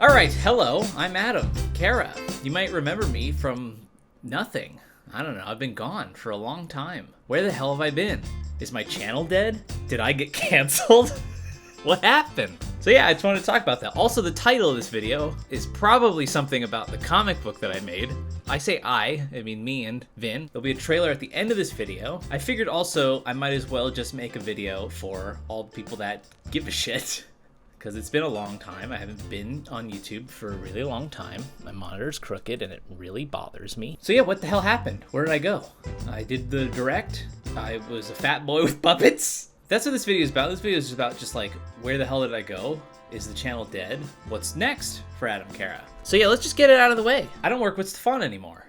Alright, hello, I'm Adam, Carra. You might remember me from nothing. I don't know, I've been gone for a long time. Where the hell have I been? Is my channel dead? Did I get canceled? What happened? So yeah, I just wanted to talk about that. Also, the title of this video is probably something about the comic book that I made. I say I mean me and Vin. There'll be a trailer at the end of this video. I figured also I might as well just make a video for all the people that give a shit. Because it's been a long time. I haven't been on YouTube for a really long time. My monitor's crooked and it really bothers me. So yeah, what the hell happened? Where did I go? I did the direct. I was a fat boy with puppets. That's what this video is about. This video is just about just like, where the hell did I go? Is the channel dead? What's next for Adam Carra? So yeah, let's just get it out of the way. I don't work with Stefan anymore.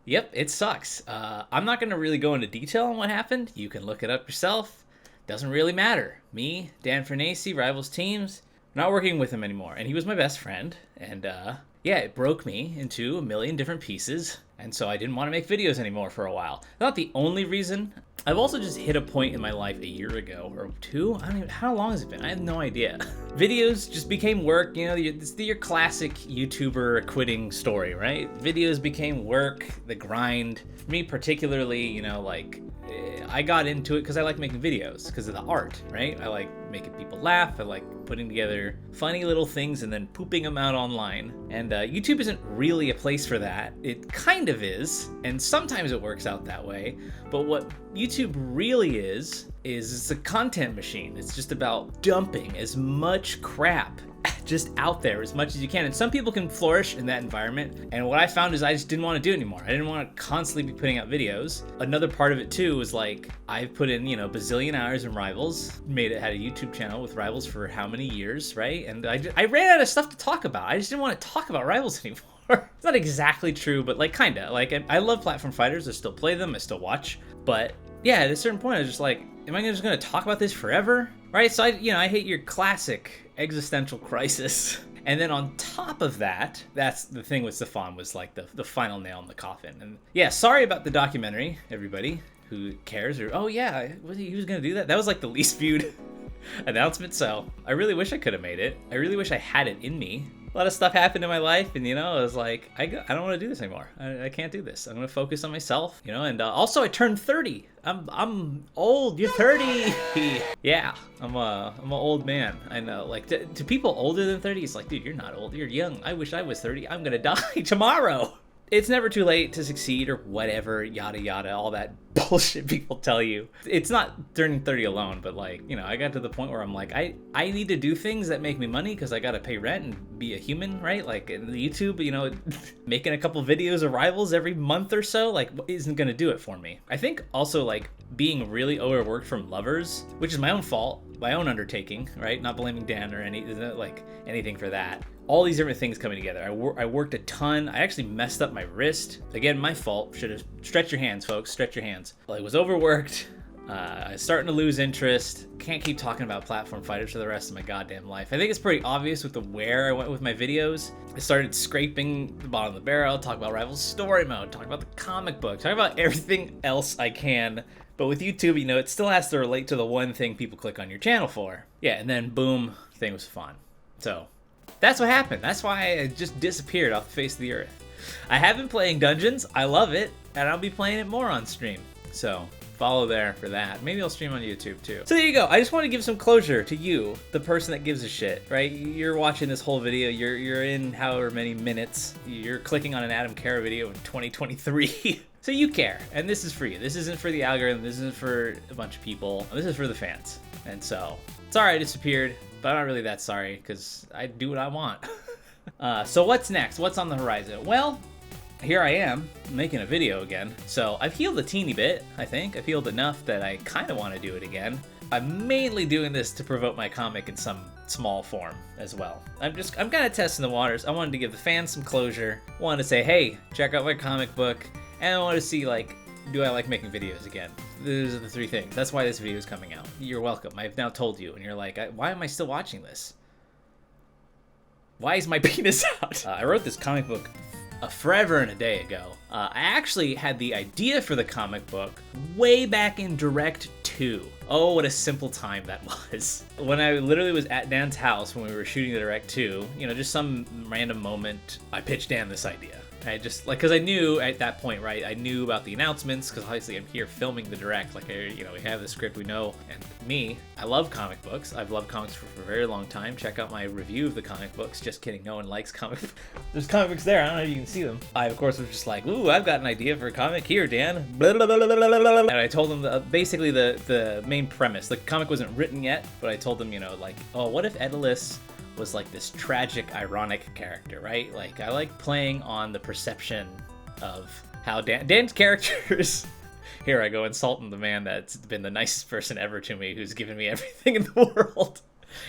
Yep, it sucks. I'm not gonna really go into detail on what happened. You can look it up yourself. Doesn't really matter. Me, Dan Fernacey, Rivals Teams, not working with him anymore. And he was my best friend. And yeah, it broke me into a million different pieces. And so I didn't want to make videos anymore for a while. Not the only reason. I've also just hit a point in my life a year ago or two. I don't even, how long has it been? I have no idea. Videos just became work. You know, it's your classic YouTuber quitting story, right? Videos became work, the grind. For me particularly, you know, like, I got into it because I like making videos, because of the art, right? I like making people laugh. I like putting together funny little things and then pooping them out online. And YouTube isn't really a place for that. It kind of is, and sometimes it works out that way. But what YouTube really is it's a content machine. It's just about dumping as much crap just out there as much as you can. And some people can flourish in that environment. And what I found is I just didn't want to do it anymore. I didn't want to constantly be putting out videos. Another part of it too was like, I've put in, you know, bazillion hours in Rivals, had a YouTube channel with Rivals for how many years, right? And I ran out of stuff to talk about. I just didn't want to talk about Rivals anymore. It's not exactly true, but like kinda. Like I love platform fighters. I still play them. I still watch. But yeah, at a certain point, I was just like, am I just gonna talk about this forever? Right? So I hate your classic existential crisis. And then on top of that, that's the thing with Stefan, was like the final nail in the coffin. And yeah, sorry about the documentary, everybody who cares. Or, oh yeah, he was gonna do that? That was like the least viewed announcement. So I really wish I could have made it. I really wish I had it in me. A lot of stuff happened in my life, and you know, I was like, I don't want to do this anymore. I can't do this. I'm gonna focus on myself, you know. And also, I turned 30. I'm old. You're 30. Yeah, I'm an old man. I know. Like to people older than 30, it's like, dude, you're not old. You're young. I wish I was 30. I'm gonna die tomorrow. It's never too late to succeed or whatever, yada yada, all that bullshit people tell you. It's not turning 30 alone, but like, you know, I got to the point where I'm like, I need to do things that make me money because I got to pay rent and be a human, right? Like YouTube, you know, making a couple videos of Rivals every month or so, like, isn't going to do it for me. I think also like being really overworked from Lovers, which is my own fault, my own undertaking, right? Not blaming Dan or anything for that. All these different things coming together. I worked a ton. I actually messed up my wrist. Again, my fault. Should have stretched your hands, folks. Stretch your hands. Well, I was overworked. I was starting to lose interest. Can't keep talking about platform fighters for the rest of my goddamn life. I think it's pretty obvious with where I went with my videos. I started scraping the bottom of the barrel, talk about Rivals story mode, talk about the comic book, talk about everything else I can. But with YouTube, you know, it still has to relate to the one thing people click on your channel for. Yeah, and then boom, thing was fun. So that's what happened. That's why I just disappeared off the face of the earth. I have been playing Dungeons. I love it, and I'll be playing it more on stream. So follow there for that. Maybe I'll stream on YouTube too. So there you go. I just want to give some closure to you, the person that gives a shit, right? You're watching this whole video. You're in however many minutes. You're clicking on an Adam Carra video in 2023. So you care, and this is for you. This isn't for the algorithm. This isn't for a bunch of people. This is for the fans. And so, sorry I disappeared, but I'm not really that sorry because I do what I want. So what's next? What's on the horizon? Well, here I am making a video again. So I've healed a teeny bit, I think. I've healed enough that I kind of want to do it again. I'm mainly doing this to promote my comic in some small form as well. I'm kind of testing the waters. I wanted to give the fans some closure. I wanted to say, hey, check out my comic book. And I want to see, like, do I like making videos again? Those are the three things. That's why this video is coming out. You're welcome. I've now told you. And you're like, why am I still watching this? Why is my penis out? I wrote this comic book forever and a day ago. I actually had the idea for the comic book way back in Direct 2. Oh, what a simple time that was. When I literally was at Dan's house when we were shooting the Direct 2, you know, just some random moment, I pitched Dan this idea. I just, like, because I knew at that point, right, I knew about the announcements, because obviously I'm here filming the Direct, like, you know, we have the script, we know, and me, I love comic books. I've loved comics for a very long time. Check out my review of the comic books. Just kidding, no one likes comic books. There's comic books there, I don't know if you can see them. I, of course, was just like, ooh, I've got an idea for a comic here, Dan. Blah, blah, blah, blah, blah, blah. And I told them basically the main premise. The comic wasn't written yet, but I told them, you know, like, oh, what if Daedalus was like this tragic, ironic character, right? Like, I like playing on the perception of how Dan's characters. Here I go insulting the man that's been the nicest person ever to me, who's given me everything in the world.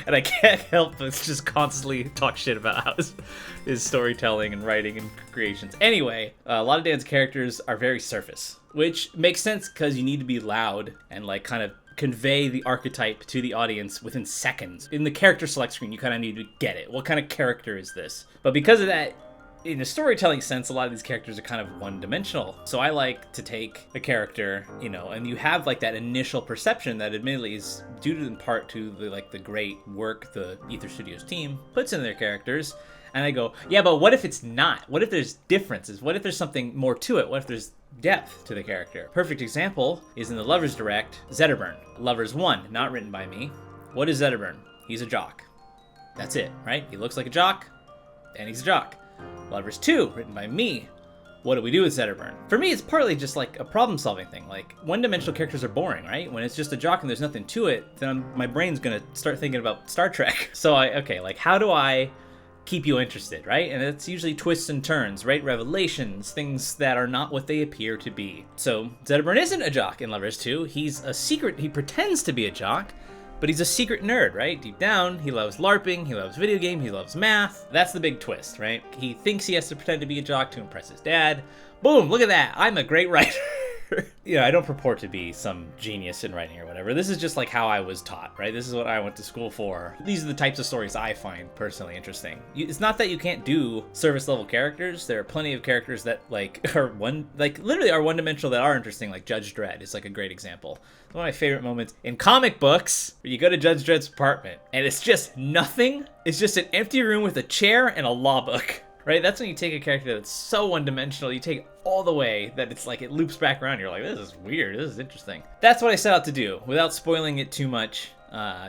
And I can't help but just constantly talk shit about how his storytelling and writing and creations. Anyway, a lot of Dan's characters are very surface, which makes sense because you need to be loud and like kind of convey the archetype to the audience within seconds. In the character select screen, you kind of need to get it. What kind of character is this? But because of that, in a storytelling sense, a lot of these characters are kind of one-dimensional. So I like to take a character, you know, and you have like that initial perception that admittedly is due to in part to the great work the Aether Studios team puts in their characters. And I go, yeah, but what if it's not? What if there's differences? What if there's something more to it? What if there's depth to the character? Perfect example is in the Lovers Direct, Zetterburn. Lovers 1, not written by me. What is Zetterburn? He's a jock. That's it, right? He looks like a jock, and he's a jock. Lovers 2, written by me. What do we do with Zetterburn? For me, it's partly just like a problem-solving thing. Like, one-dimensional characters are boring, right? When it's just a jock and there's nothing to it, then my brain's gonna start thinking about Star Trek. So okay, like, how do I keep you interested, right? And it's usually twists and turns, right? Revelations, things that are not what they appear to be. So Zetterburn isn't a jock in Lovers 2. He's a secret, he pretends to be a jock, but he's a secret nerd, right? Deep down, he loves LARPing, he loves video game, he loves math. That's the big twist, right? He thinks he has to pretend to be a jock to impress his dad. Boom, look at that, I'm a great writer. You know, I don't purport to be some genius in writing or whatever. This is just like how I was taught, right? This is what I went to school for. These are the types of stories I find personally interesting. It's not that you can't do service level characters. There are plenty of characters that like literally are one-dimensional that are interesting, like Judge Dredd is like a great example. One of my favorite moments in comic books, where you go to Judge Dredd's apartment and it's just nothing. It's just an empty room with a chair and a law book. Right, that's when you take a character that's so one-dimensional, you take it all the way that it's like it loops back around. You're like, this is weird, this is interesting. That's what I set out to do, without spoiling it too much.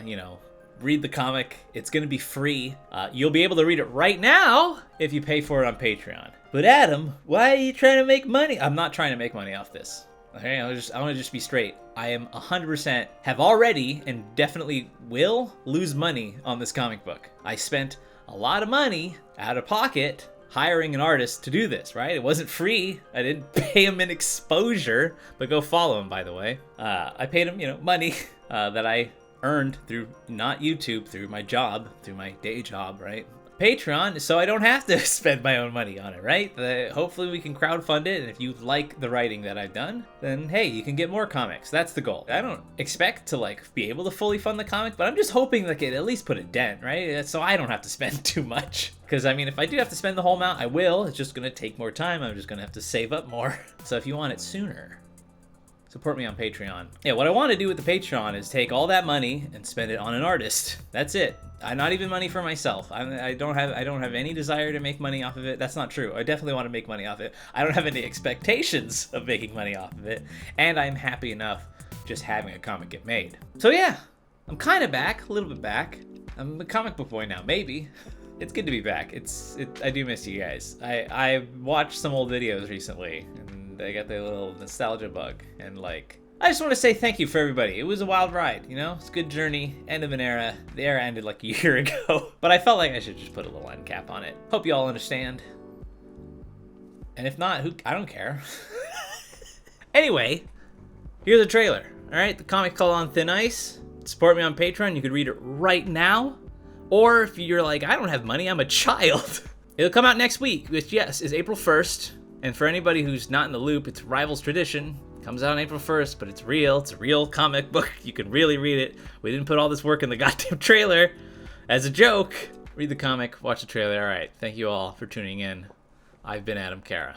You know, read the comic. It's gonna be free. You'll be able to read it right now if you pay for it on Patreon. But Adam, why are you trying to make money? I'm not trying to make money off this. Okay, I want to just be straight. I am 100% have already and definitely will lose money on this comic book. I spent a lot of money out of pocket hiring an artist to do this, right? It wasn't free. I didn't pay him an exposure, but go follow him, by the way. I paid him, you know, money that I earned through not YouTube, through my job, through my day job, right? Patreon, so I don't have to spend my own money on it, right? Hopefully we can crowdfund it, and if you like the writing that I've done, then hey, you can get more comics. That's the goal. I don't expect to like be able to fully fund the comic, but I'm just hoping like it at least put a dent, right? So I don't have to spend too much. Because I mean, if I do have to spend the whole amount, I will. It's just gonna take more time. I'm just gonna have to save up more. So if you want it sooner, support me on Patreon. Yeah, what I want to do with the Patreon is take all that money and spend it on an artist. That's it. Not even money for myself. I don't have any desire to make money off of it. That's not true. I definitely want to make money off it. I don't have any expectations of making money off of it, and I'm happy enough just having a comic get made. So yeah, I'm kind of back, a little bit back. I'm a comic book boy now, maybe. It's good to be back. I do miss you guys. I watched some old videos recently, and I got the little nostalgia bug, and like, I just want to say thank you for everybody. It was a wild ride, you know? It's a good journey, end of an era. The era ended like a year ago, but I felt like I should just put a little end cap on it. Hope you all understand. And if not, I don't care. Anyway, here's a trailer, all right? The comic called On Thin Ice. Support me on Patreon. You could read it right now. Or if you're like, I don't have money, I'm a child. It'll come out next week, which yes, is April 1st. And for anybody who's not in the loop, it's Rivals Tradition. Comes out on April 1st, but it's real. It's a real comic book. You can really read it. We didn't put all this work in the goddamn trailer as a joke. Read the comic, watch the trailer. All right, thank you all for tuning in. I've been Adam Carra.